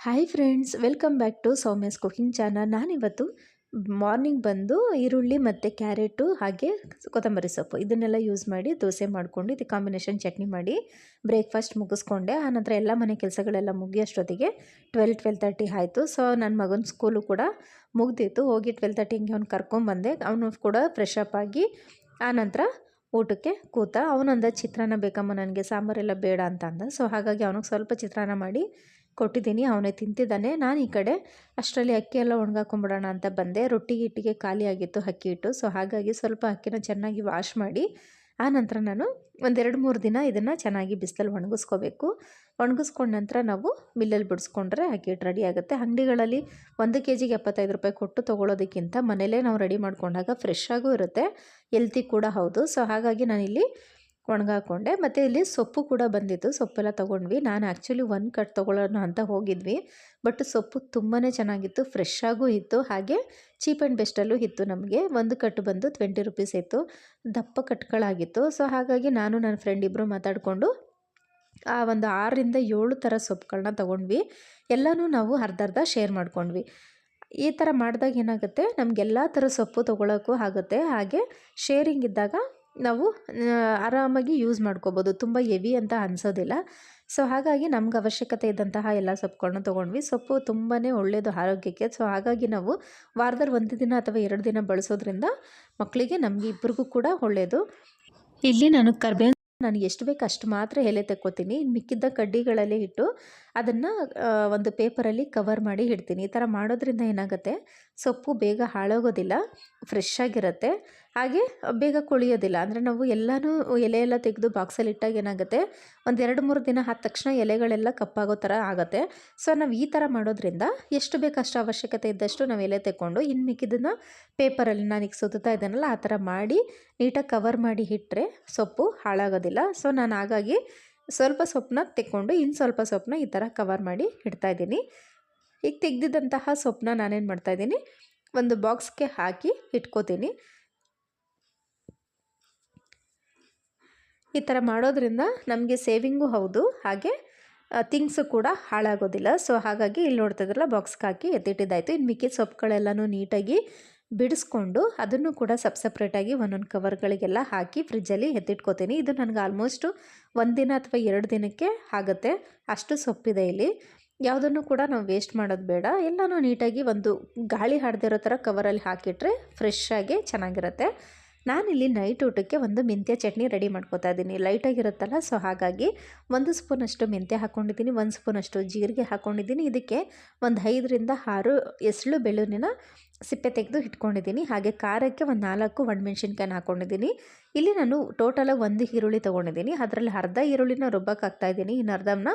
Hi friends, welcome back to Soumya's cooking channel. ನಾನಿವತ್ತು morning ಬಂದು ಈರುಳ್ಳಿ ಮತ್ತು ಕ್ಯಾರೆಟು ಹಾಗೆ ಕೊತ್ತಂಬರಿ ಸೊಪ್ಪು ಇದನ್ನೆಲ್ಲ ಯೂಸ್ ಮಾಡಿ ದೋಸೆ ಮಾಡಿಕೊಂಡು ಇದು ಕಾಂಬಿನೇಷನ್ ಚಟ್ನಿ ಮಾಡಿ ಬ್ರೇಕ್ಫಾಸ್ಟ್ ಮುಗಿಸ್ಕೊಂಡೆ. ಆನಂತರ ಎಲ್ಲ ಮನೆ ಕೆಲಸಗಳೆಲ್ಲ ಮುಗಿಯೋಷ್ಟೊತ್ತಿಗೆ 12:30 ಆಯಿತು. ಸೊ ನನ್ನ ಮಗನ ಸ್ಕೂಲು ಕೂಡ ಮುಗ್ದಿತ್ತು. ಹೋಗಿ 12:30 ಅವ್ನು ಕರ್ಕೊಂಬಂದೆ. ಅವನು ಕೂಡ ಫ್ರೆಶ್ ಅಪ್ ಆಗಿ ಆನಂತರ ಊಟಕ್ಕೆ ಕೂತ. ಅವನಂದ ಚಿತ್ರಾನ್ನ ಬೇಕಮ್ಮ, ನನಗೆ ಸಾಂಬಾರೆಲ್ಲ ಬೇಡ ಅಂತ ಅಂದ. ಸೊ ಹಾಗಾಗಿ ಅವನಿಗೆ ಸ್ವಲ್ಪ ಚಿತ್ರಾನ್ನ ಮಾಡಿ ಕೊಟ್ಟಿದ್ದೀನಿ. ಅವನೇ ತಿಂತಿದ್ದಾನೆ. ನಾನು ಈ ಕಡೆ ಅಷ್ಟರಲ್ಲಿ ಅಕ್ಕಿ ಎಲ್ಲ ಒಣಗಾಕೊಂಬಿಡೋಣ ಅಂತ ಬಂದೆ. ರೊಟ್ಟಿ ಹಿಟ್ಟಿಗೆ ಖಾಲಿ ಆಗಿತ್ತು ಅಕ್ಕಿ ಹಿಟ್ಟು. ಸೊ ಹಾಗಾಗಿ ಸ್ವಲ್ಪ ಅಕ್ಕಿನ ಚೆನ್ನಾಗಿ ವಾಶ್ ಮಾಡಿ ಆನಂತರ ನಾನು 1-2-3 ದಿನ ಇದನ್ನು ಚೆನ್ನಾಗಿ ಬಿಸಿಲಲ್ಲಿ ಒಣಗಿಸ್ಕೋಬೇಕು. ಒಣಗಿಸ್ಕೊಂಡ ನಂತರ ನಾವು ಮಿಲ್ಲಲ್ಲಿ ಬಿಡಿಸ್ಕೊಂಡ್ರೆ ಅಕ್ಕಿ ಹಿಟ್ಟು ರೆಡಿ ಆಗುತ್ತೆ. ಅಂಗಡಿಗಳಲ್ಲಿ 1 kg-ಗೆ 75 ರೂಪಾಯಿ ಕೊಟ್ಟು ತೊಗೊಳೋದಕ್ಕಿಂತ ಮನೇಲೇ ನಾವು ರೆಡಿ ಮಾಡ್ಕೊಂಡಾಗ ಫ್ರೆಶ್ ಆಗೂ ಇರುತ್ತೆ, ಹೆಲ್ತಿ ಕೂಡ ಹೌದು. ಸೊ ಹಾಗಾಗಿ ನಾನಿಲ್ಲಿ ಒಣಗಾಕೊಂಡೆ. ಮತ್ತು ಇಲ್ಲಿ ಸೊಪ್ಪು ಕೂಡ ಬಂದಿತ್ತು, ಸೊಪ್ಪೆಲ್ಲ ತೊಗೊಂಡ್ವಿ. ನಾನು ಆ್ಯಕ್ಚುಲಿ 1 ಕಟ್ ತೊಗೊಳ್ಳೋಣ ಅಂತ ಹೋಗಿದ್ವಿ, ಬಟ್ ಸೊಪ್ಪು ತುಂಬಾ ಚೆನ್ನಾಗಿತ್ತು, ಫ್ರೆಶ್ ಆಗೂ ಇತ್ತು, ಹಾಗೆ ಚೀಪ್ ಆ್ಯಂಡ್ ಬೆಸ್ಟಲ್ಲೂ ಇತ್ತು. ನಮಗೆ 1 ಕಟ್ಟು ಬಂದು 20 ರೂಪೀಸ್ ಇತ್ತು, ದಪ್ಪ ಕಟ್ಗಳಾಗಿತ್ತು. ಸೊ ಹಾಗಾಗಿ ನಾನು ನನ್ನ ಫ್ರೆಂಡ್ ಇಬ್ಬರು ಮಾತಾಡಿಕೊಂಡು ಆ ಒಂದು 6-7 ಥರ ಸೊಪ್ಪುಗಳನ್ನ ತೊಗೊಂಡ್ವಿ. ಎಲ್ಲನೂ ನಾವು ಅರ್ಧ ಶೇರ್ ಮಾಡ್ಕೊಂಡ್ವಿ. ಈ ಥರ ಮಾಡಿದಾಗ ಏನಾಗುತ್ತೆ, ನಮಗೆಲ್ಲ ಥರ ಸೊಪ್ಪು ತೊಗೊಳಕ್ಕೂ ಆಗುತ್ತೆ, ಹಾಗೆ ಶೇರಿಂಗ್ ಇದ್ದಾಗ ನಾವು ಆರಾಮಾಗಿ ಯೂಸ್ ಮಾಡ್ಕೋಬೋದು, ತುಂಬ ಹೆವಿ ಅಂತ ಅನಿಸೋದಿಲ್ಲ. ಸೊ ಹಾಗಾಗಿ ನಮ್ಗೆ ಅವಶ್ಯಕತೆ ಇದ್ದಂತಹ ಎಲ್ಲ ಸೊಪ್ಪುಗಳನ್ನ ತೊಗೊಂಡ್ವಿ. ಸೊಪ್ಪು ತುಂಬಾ ಒಳ್ಳೆಯದು ಆರೋಗ್ಯಕ್ಕೆ. ಸೊ ಹಾಗಾಗಿ ನಾವು ವಾರದಲ್ಲಿ 1 ದಿನ ಅಥವಾ 2 ದಿನ ಬಳಸೋದ್ರಿಂದ ಮಕ್ಕಳಿಗೆ ನಮಗೆ ಇಬ್ಬರಿಗೂ ಕೂಡ ಒಳ್ಳೆಯದು. ಇಲ್ಲಿ ನಾನು ಕರ್ಬೇವು ನನಗೆ ಎಷ್ಟು ಬೇಕು ಅಷ್ಟು ಮಾತ್ರ ಎಲೆ ತೆಕ್ಕೋತೀನಿ. ಮಿಕ್ಕಿದ್ದ ಕಡ್ಡಿಗಳಲ್ಲಿ ಇಟ್ಟು ಅದನ್ನು ಒಂದು ಪೇಪರಲ್ಲಿ ಕವರ್ ಮಾಡಿ ಇಡ್ತೀನಿ. ಈ ಥರ ಮಾಡೋದ್ರಿಂದ ಏನಾಗುತ್ತೆ, ಸೊಪ್ಪು ಬೇಗ ಹಾಳಾಗೋದಿಲ್ಲ, ಫ್ರೆಶ್ ಆಗಿರುತ್ತೆ, ಹಾಗೆ ಬೇಗ ಕೊಳಿಯೋದಿಲ್ಲ. ಅಂದರೆ ನಾವು ಎಲ್ಲನೂ ಎಲೆ ಎಲ್ಲ ತೆಗೆದು ಬಾಕ್ಸಲ್ಲಿ ಇಟ್ಟಾಗ ಏನಾಗುತ್ತೆ, 1-2-3 ದಿನ ಆದ ತಕ್ಷಣ ಎಲೆಗಳೆಲ್ಲ ಕಪ್ಪಾಗೋ ಥರ ಆಗುತ್ತೆ. ಸೊ ನಾವು ಈ ಥರ ಮಾಡೋದ್ರಿಂದ ಎಷ್ಟು ಬೇಕು ಅಷ್ಟು ಅವಶ್ಯಕತೆ ಇದ್ದಷ್ಟು ನಾವು ಎಲೆ ತೆಕ್ಕೊಂಡು ಇನ್ನು ಮಿಕ್ಕಿದ್ದನ್ನು ಪೇಪರಲ್ಲಿ ನಾನೀಗ ಸುತ್ತಾ ಇದ್ದಾನಲ್ಲ ಆ ಥರ ಮಾಡಿ ನೀಟಾಗಿ ಕವರ್ ಮಾಡಿ ಇಟ್ಟರೆ ಸೊಪ್ಪು ಹಾಳಾಗೋದಿಲ್ಲ. ಸೊ ನಾನು ಹಾಗಾಗಿ ಸ್ವಲ್ಪ ಸೊಪ್ಪನ್ನ ತೆಕ್ಕೊಂಡು ಇನ್ನು ಸ್ವಲ್ಪ ಸೊಪ್ಪನ್ನ ಈ ಥರ ಕವರ್ ಮಾಡಿ ಇಡ್ತಾಯಿದ್ದೀನಿ. ಈಗ ತೆಗೆದಿದ್ದಂತಹ ಸೊಪ್ಪನ್ನ ನಾನೇನು ಮಾಡ್ತಾಯಿದ್ದೀನಿ, ಒಂದು ಬಾಕ್ಸ್ಗೆ ಹಾಕಿ ಇಟ್ಕೋತೀನಿ. ಈ ಥರ ಮಾಡೋದ್ರಿಂದ ನಮಗೆ ಸೇವಿಂಗು ಹೌದು, ಹಾಗೆ ಥಿಂಗ್ಸು ಕೂಡ ಹಾಳಾಗೋದಿಲ್ಲ. ಸೊ ಹಾಗಾಗಿ ಇಲ್ಲಿ ನೋಡ್ತಿದ್ರಲ್ಲ ಬಾಕ್ಸ್ಗೆ ಹಾಕಿ ಎತ್ತಿಟ್ಟಿದ್ದಾಯಿತು. ಇನ್ನು ಮಿಕ್ಕಿದ ಸೊಪ್ಪುಗಳೆಲ್ಲನೂ ನೀಟಾಗಿ ಬಿಡಿಸ್ಕೊಂಡು ಅದನ್ನು ಕೂಡ ಸಪ್ರೇಟಾಗಿ ಒಂದೊಂದು ಕವರ್ಗಳಿಗೆಲ್ಲ ಹಾಕಿ ಫ್ರಿಜ್ಜಲ್ಲಿ ಎತ್ತಿಟ್ಕೋತೀನಿ. ಇದು ನನಗೆ ಆಲ್ಮೋಸ್ಟು 1 ದಿನ ಅಥವಾ 2 ದಿನಕ್ಕೆ ಆಗುತ್ತೆ, ಅಷ್ಟು ಸೊಪ್ಪಿದೆ ಇಲ್ಲಿ. ಯಾವುದನ್ನು ಕೂಡ ನಾವು ವೇಸ್ಟ್ ಮಾಡೋದು ಬೇಡ, ಎಲ್ಲನೂ ನೀಟಾಗಿ ಒಂದು ಗಾಳಿ ಆಡದಿರೋ ಥರ ಕವರಲ್ಲಿ ಹಾಕಿಟ್ರೆ ಫ್ರೆಶ್ ಆಗಿ ಚೆನ್ನಾಗಿರುತ್ತೆ. ನಾನಿಲ್ಲಿ ನೈಟ್ ಊಟಕ್ಕೆ ಒಂದು ಮೆಂತ್ಯ ಚಟ್ನಿ ರೆಡಿ ಮಾಡ್ಕೋತಾ ಇದ್ದೀನಿ. ಲೈಟಾಗಿರುತ್ತಲ್ಲ, ಸೊ ಹಾಗಾಗಿ 1 ಸ್ಪೂನಷ್ಟು ಮೆಂತ್ಯ ಹಾಕ್ಕೊಂಡಿದ್ದೀನಿ, 1 ಸ್ಪೂನಷ್ಟು ಜೀರಿಗೆ ಹಾಕ್ಕೊಂಡಿದ್ದೀನಿ. ಇದಕ್ಕೆ ಒಂದು 5-6 ಎಸಳು ಬೆಳ್ಳುಳ್ಳಿನ ಸಿಪ್ಪೆ ತೆಗೆದು ಇಟ್ಕೊಂಡಿದ್ದೀನಿ. ಹಾಗೆ ಖಾರಕ್ಕೆ ಒಂದು 4 ಒಣಮೆಣ್ಸಿನ್ಕಾಯಿನ ಹಾಕ್ಕೊಂಡಿದ್ದೀನಿ. ಇಲ್ಲಿ ನಾನು ಟೋಟಲಾಗಿ 1 ಈರುಳ್ಳಿ ತೊಗೊಂಡಿದ್ದೀನಿ, ಅದರಲ್ಲಿ ಅರ್ಧ ಈರುಳ್ಳಿನ ರುಬ್ಬಕ್ಕೆ ಹಾಕ್ತಾಯಿದ್ದೀನಿ, ಇನ್ನು ಅರ್ಧನ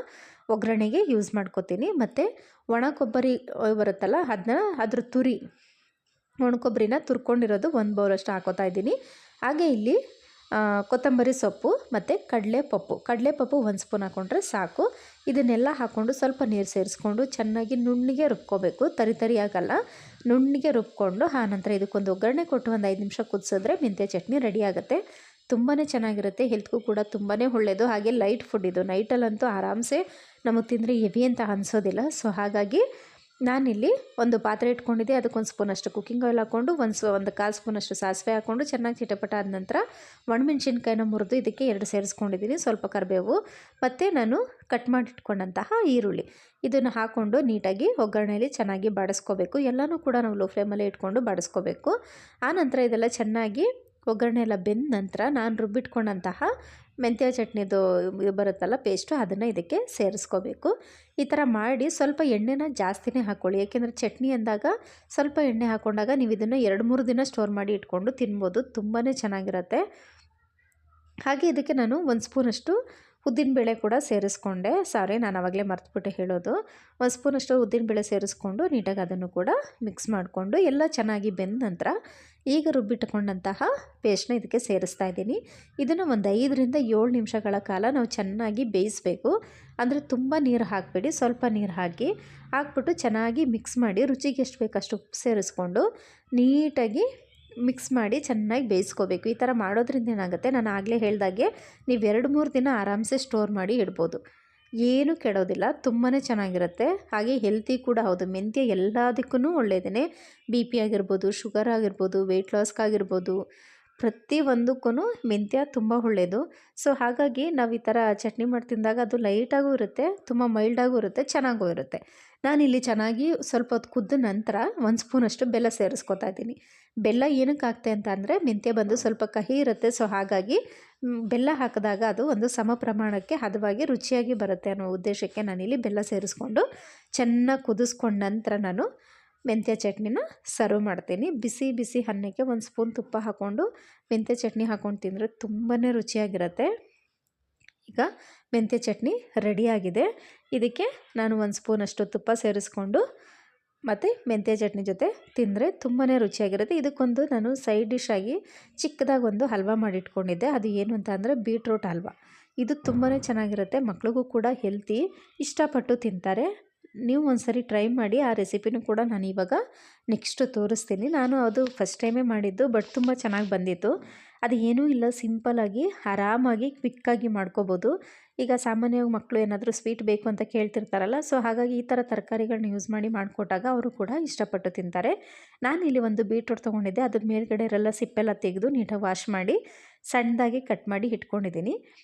ಒಗ್ಗರಣೆಗೆ ಯೂಸ್ ಮಾಡ್ಕೋತೀನಿ. ಮತ್ತು ಒಣ ಕೊಬ್ಬರಿ ಬರುತ್ತಲ್ಲ, ಅದನ್ನ ಅದ್ರ ತುರಿ ಒಣ ಕೊಬ್ಬರಿನ ತುರ್ಕೊಂಡಿರೋದು 1 ಬೌಲಷ್ಟು ಹಾಕೋತಾ ಇದ್ದೀನಿ. ಹಾಗೆ ಇಲ್ಲಿ ಕೊತ್ತಂಬರಿ ಸೊಪ್ಪು ಮತ್ತು ಕಡಲೆಪಪ್ಪು 1 ಸ್ಪೂನ್ ಹಾಕ್ಕೊಂಡ್ರೆ ಸಾಕು. ಇದನ್ನೆಲ್ಲ ಹಾಕ್ಕೊಂಡು ಸ್ವಲ್ಪ ನೀರು ಸೇರಿಸ್ಕೊಂಡು ಚೆನ್ನಾಗಿ ನುಣ್ಣಗೆ ರುಬ್ಕೋಬೇಕು, ತರಿ ಆಗಲ್ಲ, ನುಣ್ಣಗೆ ರುಬ್ಕೊಂಡು ಆನಂತರ ಇದಕ್ಕೊಂದು ಒಗ್ಗರಣೆ ಕೊಟ್ಟು ಒಂದು 5 ನಿಮಿಷ ಕುದಿಸಿದ್ರೆ ಮೆಂತ್ಯ ಚಟ್ನಿ ರೆಡಿ ಆಗುತ್ತೆ. ತುಂಬಾ ಚೆನ್ನಾಗಿರುತ್ತೆ, ಹೆಲ್ತ್ಗೂ ಕೂಡ ತುಂಬಾ ಒಳ್ಳೆಯದು, ಹಾಗೆ ಲೈಟ್ ಫುಡ್ ಇದು. ನೈಟಲ್ಲಂತೂ ಆರಾಮ್ಸೆ ನಮಗೆ ತಿಂದರೆ ಹೆವಿ ಅಂತ ಅನಿಸೋದಿಲ್ಲ. ಸೊ ಹಾಗಾಗಿ ನಾನಿಲ್ಲಿ ಒಂದು ಪಾತ್ರೆ ಇಟ್ಕೊಂಡಿದ್ದೆ, ಅದಕ್ಕೆ 1 ಸ್ಪೂನಷ್ಟು ಕುಕ್ಕಿಂಗ್ ಆಯಿಲ್ ಹಾಕ್ಕೊಂಡು 1 ಸ್ಪೂನಷ್ಟು ಸಾಸಿವೆ ಹಾಕ್ಕೊಂಡು ಚೆನ್ನಾಗಿ ಚಿಟಪಟ ಆದ ನಂತರ ಒಣಮೆಣ್ಸಿನ್ಕಾಯಿನ ಮುರಿದು ಇದಕ್ಕೆ 2 ಸೇರಿಸ್ಕೊಂಡಿದ್ದೀನಿ, ಸ್ವಲ್ಪ ಕರಿಬೇವು ಮತ್ತು ನಾನು ಕಟ್ ಮಾಡಿಟ್ಕೊಂಡಂತಹ ಈರುಳ್ಳಿ ಇದನ್ನು ಹಾಕ್ಕೊಂಡು ನೀಟಾಗಿ ಒಗ್ಗರಣೆಯಲ್ಲಿ ಚೆನ್ನಾಗಿ ಬಾಡಿಸ್ಕೋಬೇಕು. ಎಲ್ಲನೂ ಕೂಡ ನಾವು ಲೋ ಫ್ಲೇಮಲ್ಲೇ ಇಟ್ಕೊಂಡು ಬಾಡಿಸ್ಕೋಬೇಕು. ಆನಂತರ ಇದೆಲ್ಲ ಚೆನ್ನಾಗಿ ಒಗ್ಗರಣೆ ಎಲ್ಲ ಬೆಂದ ನಂತರ ನಾನು ರುಬ್ಬಿಟ್ಕೊಂಡಂತಹ ಮೆಂತ್ಯ ಚಟ್ನಿದು ಬರುತ್ತಲ್ಲ ಪೇಸ್ಟು, ಅದನ್ನು ಇದಕ್ಕೆ ಸೇರಿಸ್ಕೋಬೇಕು. ಈ ಥರ ಮಾಡಿ ಸ್ವಲ್ಪ ಎಣ್ಣೆನ ಜಾಸ್ತಿನೇ ಹಾಕ್ಕೊಳ್ಳಿ, ಏಕೆಂದರೆ ಚಟ್ನಿ ಅಂದಾಗ ಸ್ವಲ್ಪ ಎಣ್ಣೆ ಹಾಕ್ಕೊಂಡಾಗ ನೀವು ಇದನ್ನು 2-3 ದಿನ ಸ್ಟೋರ್ ಮಾಡಿ ಇಟ್ಕೊಂಡು ತಿನ್ಬೋದು, ತುಂಬಾ ಚೆನ್ನಾಗಿರುತ್ತೆ. ಹಾಗೆ ಇದಕ್ಕೆ ನಾನು 1 ಸ್ಪೂನಷ್ಟು ಉದ್ದಿನಬೇಳೆ ಕೂಡ ಸೇರಿಸ್ಕೊಂಡೆ. ನಾನು ಆವಾಗಲೇ ಮರ್ತುಬಿಟ್ಟೆ ಹೇಳೋದು. 1 ಸ್ಪೂನಷ್ಟು ಉದ್ದಿನಬೇಳೆ ಸೇರಿಸ್ಕೊಂಡು ನೀಟಾಗಿ ಅದನ್ನು ಕೂಡ ಮಿಕ್ಸ್ ಮಾಡಿಕೊಂಡು ಎಲ್ಲ ಚೆನ್ನಾಗಿ ಬೆಂದ ನಂತರ ಈಗ ರುಬ್ಬಿಟ್ಕೊಂಡಂತಹ ಪೇಸ್ಟ್ನ ಇದಕ್ಕೆ ಸೇರಿಸ್ತಾ ಇದ್ದೀನಿ. ಇದನ್ನು ಒಂದು 5-7 ನಿಮಿಷಗಳ ಕಾಲ ನಾವು ಚೆನ್ನಾಗಿ ಬೇಯಿಸಬೇಕು. ಅಂದರೆ ತುಂಬ ನೀರು ಹಾಕಬೇಡಿ, ಸ್ವಲ್ಪ ನೀರು ಹಾಕ್ಬಿಟ್ಟು ಚೆನ್ನಾಗಿ ಮಿಕ್ಸ್ ಮಾಡಿ ರುಚಿಗೆ ಎಷ್ಟು ಬೇಕಷ್ಟು ಉಪ್ಪು ಸೇರಿಸ್ಕೊಂಡು ನೀಟಾಗಿ ಮಿಕ್ಸ್ ಮಾಡಿ ಚೆನ್ನಾಗಿ ಬೇಯಿಸ್ಕೋಬೇಕು. ಈ ಥರ ಮಾಡೋದ್ರಿಂದ ಏನಾಗುತ್ತೆ, ನಾನು ಆಗಲೇ ಹೇಳ್ದಾಗೆ ನೀವು 2-3 ದಿನ ಆರಾಮ್ಸೆ ಸ್ಟೋರ್ ಮಾಡಿ ಇಡ್ಬೋದು. ಏನೂ ಕೆಡೋದಿಲ್ಲ, ತುಂಬಾ ಚೆನ್ನಾಗಿರುತ್ತೆ. ಹಾಗೆ ಹೆಲ್ತಿ ಕೂಡ ಹೌದು. ಮೆಂತ್ಯ ಎಲ್ಲದಕ್ಕೂ ಒಳ್ಳೆಯದೇ. ಬಿ ಪಿ ಆಗಿರ್ಬೋದು, ಶುಗರ್ ಆಗಿರ್ಬೋದು, ವೆಯ್ಟ್ ಲಾಸ್ಗಾಗಿರ್ಬೋದು, ಪ್ರತಿಯೊಂದಕ್ಕೂ ಮೆಂತ್ಯ ತುಂಬ ಒಳ್ಳೆಯದು. ಸೊ ಹಾಗಾಗಿ ನಾವು ಈ ಥರ ಚಟ್ನಿ ಮಾಡಿ ತಿಂದಾಗ ಅದು ಲೈಟಾಗೂ ಇರುತ್ತೆ, ತುಂಬ ಮೈಲ್ಡಾಗೂ ಇರುತ್ತೆ, ಚೆನ್ನಾಗೂ ಇರುತ್ತೆ. ನಾನಿಲ್ಲಿ ಚೆನ್ನಾಗಿ ಸ್ವಲ್ಪ ಹೊತ್ತು ಕುದ್ದ ನಂತರ 1 ಸ್ಪೂನಷ್ಟು ಬೆಲ್ಲ ಸೇರಿಸ್ಕೊತಾ ಇದ್ದೀನಿ. ಬೆಲ್ಲ ಏನಕ್ಕೆ ಹಾಕ್ತೆ ಅಂತ ಅಂದರೆ ಮೆಂತ್ಯ ಬಂದು ಸ್ವಲ್ಪ ಕಹಿ ಇರುತ್ತೆ. ಸೊ ಹಾಗಾಗಿ ಬೆಲ್ಲ ಹಾಕಿದಾಗ ಅದು ಒಂದು ಸಮ ಪ್ರಮಾಣಕ್ಕೆ ಹದವಾಗಿ ರುಚಿಯಾಗಿ ಬರುತ್ತೆ ಅನ್ನೋ ಉದ್ದೇಶಕ್ಕೆ ನಾನಿಲ್ಲಿ ಬೆಲ್ಲ ಸೇರಿಸ್ಕೊಂಡು ಚೆನ್ನಾಗಿ ಕುದಿಸ್ಕೊಂಡ ನಂತರ ನಾನು ಮೆಂತ್ಯ ಚಟ್ನಿನ ಸರ್ವ್ ಮಾಡ್ತೀನಿ. ಬಿಸಿ ಬಿಸಿ ಅನ್ನಕ್ಕೆ 1 ಸ್ಪೂನ್ ತುಪ್ಪ ಹಾಕ್ಕೊಂಡು ಮೆಂತ್ಯ ಚಟ್ನಿ ಹಾಕ್ಕೊಂಡು ತಿಂದರೆ ತುಂಬಾ ರುಚಿಯಾಗಿರುತ್ತೆ. ಈಗ ಮೆಂತ್ಯ ಚಟ್ನಿ ರೆಡಿಯಾಗಿದೆ. ಇದಕ್ಕೆ ನಾನು 1 ಸ್ಪೂನಷ್ಟು ತುಪ್ಪ ಸೇರಿಸ್ಕೊಂಡು ಮತ್ತು ಮೆಂತ್ಯ ಚಟ್ನಿ ಜೊತೆ ತಿಂದರೆ ತುಂಬಾ ರುಚಿಯಾಗಿರುತ್ತೆ. ಇದಕ್ಕೊಂದು ನಾನು ಸೈಡ್ ಡಿಶ್ ಆಗಿ ಚಿಕ್ಕದಾಗಿ ಒಂದು ಹಲ್ವಾ ಮಾಡಿಟ್ಕೊಂಡಿದ್ದೆ. ಅದು ಏನು ಅಂತ ಅಂದರೆ ಬೀಟ್ರೂಟ್ ಹಲ್ವಾ. ಇದು ತುಂಬಾ ಚೆನ್ನಾಗಿರುತ್ತೆ, ಮಕ್ಳಿಗೂ ಕೂಡ ಹೆಲ್ತಿ, ಇಷ್ಟಪಟ್ಟು ತಿಂತಾರೆ. ನೀವು ಒಂದ್ಸರಿ ಟ್ರೈ ಮಾಡಿ. ಆ ರೆಸಿಪಿನೂ ಕೂಡ ನಾನು ಇವಾಗ ನೆಕ್ಸ್ಟ್ ತೋರಿಸ್ತೀನಿ. ನಾನು ಅದು ಫಸ್ಟ್ ಟೈಮೇ ಮಾಡಿದ್ದು, ಬಟ್ ತುಂಬ ಚೆನ್ನಾಗಿ ಬಂದಿತ್ತು. ಅದು ಏನೂ ಇಲ್ಲ, ಸಿಂಪಲ್ಲಾಗಿ ಆರಾಮಾಗಿ ಕ್ವಿಕ್ಕಾಗಿ ಮಾಡ್ಕೋಬೋದು. ಈಗ ಸಾಮಾನ್ಯವಾಗಿ ಮಕ್ಕಳು ಏನಾದರೂ ಸ್ವೀಟ್ ಬೇಕು ಅಂತ ಕೇಳ್ತಿರ್ತಾರಲ್ಲ, ಸೊ ಹಾಗಾಗಿ ಈ ಥರ ತರಕಾರಿಗಳನ್ನ ಯೂಸ್ ಮಾಡಿ ಮಾಡಿಕೊಟ್ಟಾಗ ಅವರು ಕೂಡ ಇಷ್ಟಪಟ್ಟು ತಿಂತಾರೆ. ನಾನಿಲ್ಲಿ ಒಂದು ಬೀಟ್ರೂಟ್ ತೊಗೊಂಡಿದ್ದೆ, ಅದ್ರ ಮೇಲ್ಗಡೆ ಇರೆಲ್ಲ ಸಿಪ್ಪೆಲ್ಲ ತೆಗೆದು ನೀಟಾಗಿ ವಾಶ್ ಮಾಡಿ ಸಣ್ಣದಾಗಿ ಕಟ್ ಮಾಡಿ ಇಟ್ಕೊಂಡಿದ್ದೀನಿ.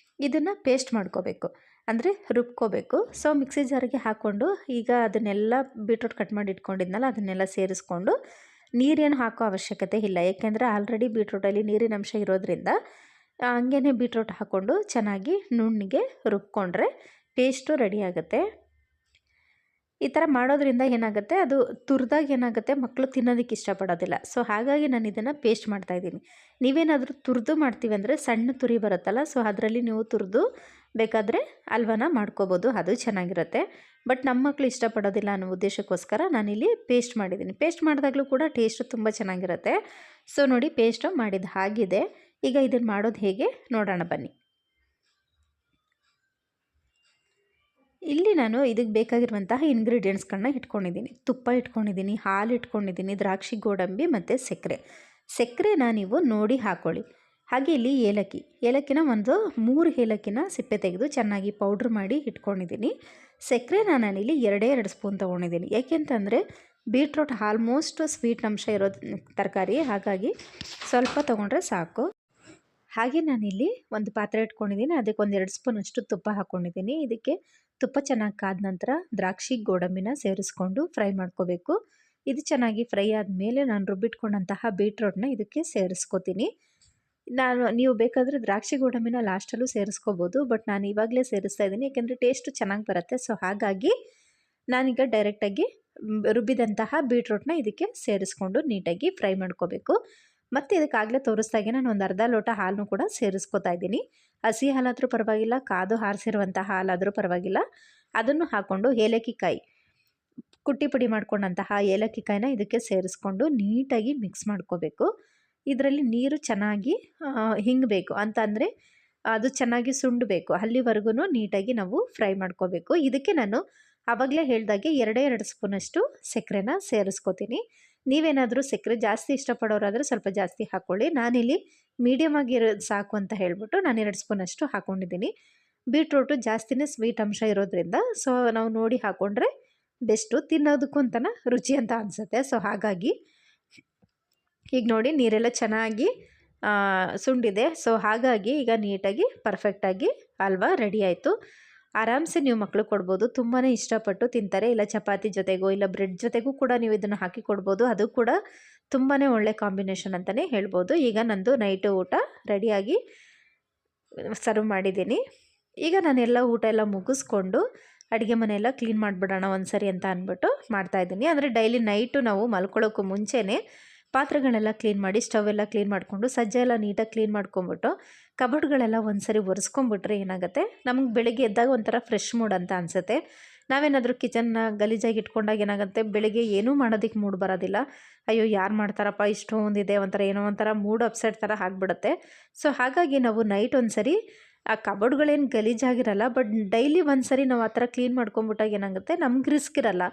ಇದನ್ನು ಪೇಸ್ಟ್ ಮಾಡ್ಕೋಬೇಕು, ಅಂದರೆ ರುಬ್ಕೋಬೇಕು. ಸೊ ಮಿಕ್ಸಿ ಜಾರಿಗೆ ಹಾಕ್ಕೊಂಡು ಈಗ ಅದನ್ನೆಲ್ಲ ಬೀಟ್ರೂಟ್ ಕಟ್ ಮಾಡಿ ಇಟ್ಕೊಂಡಿದ್ನಲ್ಲ ಅದನ್ನೆಲ್ಲ ಸೇರಿಸ್ಕೊಂಡು ನೀರೇನು ಹಾಕೋ ಅವಶ್ಯಕತೆ ಇಲ್ಲ, ಏಕೆಂದರೆ ಆಲ್ರೆಡಿ ಬೀಟ್ರೂಟಲ್ಲಿ ನೀರಿನ ಅಂಶ ಇರೋದ್ರಿಂದ ಹಂಗೇ ಬೀಟ್ರೂಟ್ ಹಾಕ್ಕೊಂಡು ಚೆನ್ನಾಗಿ ನುಣ್ಣಗೆ ರುಬ್ಕೊಂಡ್ರೆ ಪೇಸ್ಟು ರೆಡಿ ಆಗುತ್ತೆ. ಈ ಥರ ಮಾಡೋದ್ರಿಂದ ಏನಾಗುತ್ತೆ, ಅದು ತುರಿದಾಗ ಏನಾಗುತ್ತೆ, ಮಕ್ಕಳು ತಿನ್ನೋದಕ್ಕೆ ಇಷ್ಟಪಡೋದಿಲ್ಲ. ಸೊ ಹಾಗಾಗಿ ನಾನು ಇದನ್ನು ಪೇಸ್ಟ್ ಮಾಡ್ತಾಯಿದ್ದೀನಿ. ನೀವೇನಾದರೂ ತುರಿದು ಮಾಡ್ತೀವಿ ಅಂದರೆ ಸಣ್ಣ ತುರಿ ಬರುತ್ತಲ್ಲ, ಸೊ ಅದರಲ್ಲಿ ನೀವು ತುರಿದು ಬೇಕಾದರೆ ಹಲ್ವಾನ ಮಾಡ್ಕೋಬೋದು, ಅದು ಚೆನ್ನಾಗಿರುತ್ತೆ. ಬಟ್ ನಮ್ಮ ಮಕ್ಕಳು ಇಷ್ಟಪಡೋದಿಲ್ಲ ಅನ್ನೋ ಉದ್ದೇಶಕ್ಕೋಸ್ಕರ ನಾನಿಲ್ಲಿ ಪೇಸ್ಟ್ ಮಾಡಿದ್ದೀನಿ. ಪೇಸ್ಟ್ ಮಾಡಿದಾಗಲೂ ಕೂಡ ಟೇಸ್ಟು ತುಂಬ ಚೆನ್ನಾಗಿರುತ್ತೆ. ಸೊ ನೋಡಿ, ಪೇಸ್ಟು ಮಾಡಿದ್ದು ಆಗಿದೆ. ಈಗ ಇದನ್ನು ಮಾಡೋದು ಹೇಗೆ ನೋಡೋಣ ಬನ್ನಿ. ಇಲ್ಲಿ ನಾನು ಇದಕ್ಕೆ ಬೇಕಾಗಿರುವಂತಹ ಇಂಗ್ರೀಡಿಯೆಂಟ್ಸ್ಗಳನ್ನ ಇಟ್ಕೊಂಡಿದ್ದೀನಿ. ತುಪ್ಪ ಇಟ್ಕೊಂಡಿದ್ದೀನಿ, ಹಾಲು ಇಟ್ಕೊಂಡಿದ್ದೀನಿ, ದ್ರಾಕ್ಷಿ ಗೋಡಂಬಿ ಮತ್ತು ಸಕ್ಕರೆನ ನೀವು ನೋಡಿ ಹಾಕ್ಕೊಳ್ಳಿ. ಹಾಗೆ ಇಲ್ಲಿ ಏಲಕ್ಕಿನ ಒಂದು 3 ಏಲಕ್ಕಿನ ಸಿಪ್ಪೆ ತೆಗೆದು ಚೆನ್ನಾಗಿ ಪೌಡ್ರ್ ಮಾಡಿ ಇಟ್ಕೊಂಡಿದ್ದೀನಿ. ಸಕ್ಕರೆನ ನಾನಿಲ್ಲಿ 2 ಸ್ಪೂನ್ ತೊಗೊಂಡಿದ್ದೀನಿ. ಏಕೆಂತಂದರೆ ಬೀಟ್ರೂಟ್ ಆಲ್ಮೋಸ್ಟ್ ಸ್ವೀಟ್ ಅಂಶ ಇರೋ ತರಕಾರಿ, ಹಾಗಾಗಿ ಸ್ವಲ್ಪ ತೊಗೊಂಡ್ರೆ ಸಾಕು. ಹಾಗೆ ನಾನಿಲ್ಲಿ ಒಂದು ಪಾತ್ರೆ ಇಟ್ಕೊಂಡಿದ್ದೀನಿ, ಅದಕ್ಕೆ 1-2 ಸ್ಪೂನಷ್ಟು ತುಪ್ಪ ಹಾಕ್ಕೊಂಡಿದ್ದೀನಿ. ಇದಕ್ಕೆ ತುಪ್ಪ ಚೆನ್ನಾಗಿ ಕಾದ ನಂತರ ದ್ರಾಕ್ಷಿ ಗೋಡಂಬಿನ ಸೇರಿಸ್ಕೊಂಡು ಫ್ರೈ ಮಾಡ್ಕೋಬೇಕು. ಇದು ಚೆನ್ನಾಗಿ ಫ್ರೈ ಆದಮೇಲೆ ನಾನು ರುಬ್ಬಿಟ್ಕೊಂಡಂತಹ ಬೀಟ್ರೂಟ್ನ ಇದಕ್ಕೆ ಸೇರಿಸ್ಕೋತೀನಿ. ನೀವು ಬೇಕಾದರೆ ದ್ರಾಕ್ಷಿ ಗೋಡಂಬಿನ ಲಾಸ್ಟಲ್ಲೂ ಸೇರಿಸ್ಕೋಬೋದು, ಬಟ್ ನಾನು ಇವಾಗಲೇ ಸೇರಿಸ್ತಾ ಇದ್ದೀನಿ, ಯಾಕೆಂದರೆ ಟೇಸ್ಟು ಚೆನ್ನಾಗಿ ಬರುತ್ತೆ. ಸೊ ಹಾಗಾಗಿ ನಾನೀಗ ಡೈರೆಕ್ಟಾಗಿ ರುಬ್ಬಿದಂತಹ ಬೀಟ್ರೂಟ್ನ ಇದಕ್ಕೆ ಸೇರಿಸ್ಕೊಂಡು ನೀಟಾಗಿ ಫ್ರೈ ಮಾಡ್ಕೋಬೇಕು. ಮತ್ತು ಇದಕ್ಕಾಗಲೇ ತೋರಿಸ್ದಾಗೆ ನಾನು ಒಂದು ಅರ್ಧ ಲೋಟ ಹಾಲನ್ನು ಕೂಡ ಸೇರಿಸ್ಕೊತಾ ಇದ್ದೀನಿ. ಹಸಿ ಹಾಲಾದರೂ ಪರವಾಗಿಲ್ಲ, ಕಾದು ಹಾರಿಸಿರುವಂಥ ಹಾಲಾದರೂ ಪರವಾಗಿಲ್ಲ. ಅದನ್ನು ಹಾಕ್ಕೊಂಡು ಏಲಕ್ಕಿಕಾಯಿ ಕುಟ್ಟಿ ಪುಡಿ ಮಾಡ್ಕೊಂಡಂತಹ ಏಲಕ್ಕಿಕಾಯಿನ ಇದಕ್ಕೆ ಸೇರಿಸ್ಕೊಂಡು ನೀಟಾಗಿ ಮಿಕ್ಸ್ ಮಾಡ್ಕೋಬೇಕು. ಇದರಲ್ಲಿ ನೀರು ಚೆನ್ನಾಗಿ ಹಿಂಗಬೇಕು, ಅಂತಂದರೆ ಅದು ಚೆನ್ನಾಗಿ ಸುಂಡಬೇಕು, ಅಲ್ಲಿವರೆಗೂ ನೀಟಾಗಿ ನಾವು ಫ್ರೈ ಮಾಡ್ಕೋಬೇಕು. ಇದಕ್ಕೆ ನಾನು ಆವಾಗಲೇ ಹೇಳಿದಾಗೆ 2 ಸ್ಪೂನಷ್ಟು ಸಕ್ಕರೆನ ಸೇರಿಸ್ಕೋತೀನಿ. ನೀವೇನಾದರೂ ಸಕ್ಕರೆ ಜಾಸ್ತಿ ಇಷ್ಟಪಡೋರಾದರೆ ಸ್ವಲ್ಪ ಜಾಸ್ತಿ ಹಾಕ್ಕೊಳ್ಳಿ. ನಾನಿಲ್ಲಿ ಮೀಡಿಯಮ್ ಆಗಿರೋದು ಸಾಕು ಅಂತ ಹೇಳ್ಬಿಟ್ಟು ನಾನು 2 ಸ್ಪೂನಷ್ಟು ಹಾಕ್ಕೊಂಡಿದ್ದೀನಿ. ಬೀಟ್ರೂಟು ಜಾಸ್ತಿನೇ ಸ್ವೀಟ್ ಅಂಶ ಇರೋದ್ರಿಂದ ಸೊ ನಾವು ನೋಡಿ ಹಾಕ್ಕೊಂಡ್ರೆ ಬೆಸ್ಟು, ತಿನ್ನೋದಕ್ಕೂ ಅಂತನ ರುಚಿ ಅಂತ ಅನಿಸುತ್ತೆ. ಸೊ ಹಾಗಾಗಿ ಈಗ ನೋಡಿ ನೀರೆಲ್ಲ ಚೆನ್ನಾಗಿ ಸುಂಡಿದೆ. ಸೊ ಹಾಗಾಗಿ ಈಗ ನೀಟಾಗಿ ಪರ್ಫೆಕ್ಟಾಗಿ ಹಲ್ವಾ ರೆಡಿ ಆಯಿತು. ಆರಾಮ್ಸೆ ನೀವು ಮಕ್ಳಿಗೆ ಕೊಡ್ಬೋದು, ತುಂಬಾ ಇಷ್ಟಪಟ್ಟು ತಿಂತಾರೆ. ಇಲ್ಲ ಚಪಾತಿ ಜೊತೆಗೋ ಇಲ್ಲ ಬ್ರೆಡ್ ಜೊತೆಗೂ ಕೂಡ ನೀವು ಇದನ್ನು ಹಾಕಿ ಕೊಡ್ಬೋದು, ಅದು ಕೂಡ ತುಂಬಾ ಒಳ್ಳೆ ಕಾಂಬಿನೇಷನ್ ಅಂತಲೇ ಹೇಳ್ಬೋದು. ಈಗ ನಂದು ನೈಟು ಊಟ ರೆಡಿಯಾಗಿ ಸರ್ವ್ ಮಾಡಿದ್ದೀನಿ. ಈಗ ನಾನೆಲ್ಲ ಊಟ ಎಲ್ಲ ಮುಗಿಸ್ಕೊಂಡು ಅಡುಗೆ ಮನೆಯೆಲ್ಲ ಕ್ಲೀನ್ ಮಾಡಿಬಿಡೋಣ ಒಂದ್ಸರಿ ಅಂತ ಅಂದ್ಬಿಟ್ಟು ಮಾಡ್ತಾಯಿದ್ದೀನಿ. ಅಂದರೆ ಡೈಲಿ ನೈಟು ನಾವು ಮಲ್ಕೊಳ್ಳೋಕ್ಕೂ ಮುಂಚೆನೇ ಪಾತ್ರೆಗಳೆಲ್ಲ ಕ್ಲೀನ್ ಮಾಡಿ, ಸ್ಟವ್ ಎಲ್ಲ ಕ್ಲೀನ್ ಮಾಡಿಕೊಂಡು, ಸಜ್ಜೆ ಎಲ್ಲ ನೀಟಾಗಿ ಕ್ಲೀನ್ ಮಾಡ್ಕೊಂಬಿಟ್ಟು ಕಬೋರ್ಡ್ಗಳೆಲ್ಲ ಒಂದ್ಸರಿ ಒರೆಸ್ಕೊಂಬಿಟ್ರೆ ಏನಾಗುತ್ತೆ, ನಮ್ಗೆ ಬೆಳಗ್ಗೆ ಎದ್ದಾಗ ಒಂಥರ ಫ್ರೆಶ್ ಮೂಡ್ ಅಂತ ಅನಿಸುತ್ತೆ. ನಾವೇನಾದರೂ ಕಿಚನ್ನ ಗಲೀಜಾಗಿ ಇಟ್ಕೊಂಡಾಗ ಏನಾಗುತ್ತೆ, ಬೆಳಗ್ಗೆ ಏನೂ ಮಾಡೋದಕ್ಕೆ ಮೂಡ್ ಬರೋದಿಲ್ಲ. ಅಯ್ಯೋ ಯಾರು ಮಾಡ್ತಾರಪ್ಪ ಇಷ್ಟೊಂದಿದೆ, ಏನೋ ಒಂಥರ ಮೂಡ್ ಅಪ್ಸೆಟ್ ಥರ ಆಗಿಬಿಡುತ್ತೆ. ಸೊ ಹಾಗಾಗಿ ನಾವು ನೈಟ್ ಒಂದ್ಸರಿ ಆ ಕಬೋರ್ಡ್ಗಳೇನು ಗಲೀಜಾಗಿರಲ್ಲ, ಬಟ್ ಡೈಲಿ ಒಂದ್ಸರಿ ನಾವು ಆ ಥರ ಕ್ಲೀನ್ ಮಾಡ್ಕೊಂಬಿಟ್ಟಾಗ ಏನಾಗುತ್ತೆ, ನಮ್ಗೆ ರಿಸ್ಕ್ ಇರಲ್ಲ.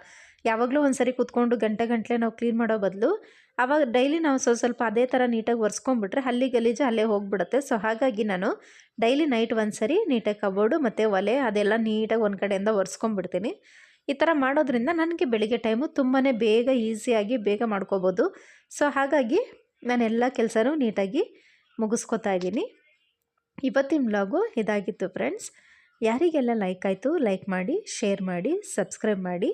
ಯಾವಾಗಲೂ ಒಂದು ಸರಿ ಕೂತ್ಕೊಂಡು ಗಂಟೆ ನಾವು ಕ್ಲೀನ್ ಮಾಡೋ ಬದಲು ಆವಾಗ ಡೈಲಿ ನಾವು ಸ್ವಲ್ಪ ಅದೇ ಥರ ನೀಟಾಗಿ ಒರೆಸ್ಕೊಂಡ್ಬಿಟ್ರೆ ಅಲ್ಲಿ ಗಲೀಜು ಅಲ್ಲೇ ಹೋಗಿಬಿಡುತ್ತೆ. ಸೊ ಹಾಗಾಗಿ ನಾನು ಡೈಲಿ ನೈಟ್ ಒಂದು ಸರಿ ನೀಟಾಗಿ ಕಬೋರ್ಡು ಮತ್ತು ಒಲೆ ಅದೆಲ್ಲ ನೀಟಾಗಿ ಒಂದು ಕಡೆಯಿಂದ ಒರೆಸ್ಕೊಂಡ್ಬಿಡ್ತೀನಿ. ಈ ಥರ ಮಾಡೋದ್ರಿಂದ ನನಗೆ ಬೆಳಿಗ್ಗೆ ಟೈಮು ತುಂಬಾ ಬೇಗ ಈಸಿಯಾಗಿ ಬೇಗ ಮಾಡ್ಕೋಬೋದು. ಸೊ ಹಾಗಾಗಿ ನಾನೆಲ್ಲ ಕೆಲಸನೂ ನೀಟಾಗಿ ಮುಗಿಸ್ಕೊತಾ ಇದ್ದೀನಿ. ಇವತ್ತಿನ ವ್ಲಾಗು ಇದಾಗಿತ್ತು ಫ್ರೆಂಡ್ಸ್. ಯಾರಿಗೆಲ್ಲ ಲೈಕ್ ಆಯಿತು ಲೈಕ್ ಮಾಡಿ, ಶೇರ್ ಮಾಡಿ, ಸಬ್ಸ್ಕ್ರೈಬ್ ಮಾಡಿ,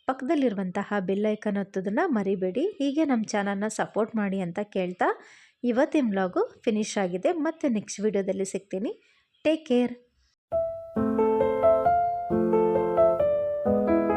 ಪಕ್ಕದಲ್ಲಿರುವಂತಹ ಬೆಲ್ ಐಕನ್ ಒತ್ತೋದನ್ನು ಮರಿಬೇಡಿ. ಹೀಗೆ ನಮ್ಮ ಚಾನಲ್ನ ಸಪೋರ್ಟ್ ಮಾಡಿ ಅಂತ ಕೇಳ್ತಾ ಇವತ್ತಿನ ವ್ಲಾಗು ಫಿನಿಶ್ ಆಗಿದೆ. ಮತ್ತೆ ನೆಕ್ಸ್ಟ್ ವಿಡಿಯೋದಲ್ಲಿ ಸಿಗ್ತೀನಿ. Take care.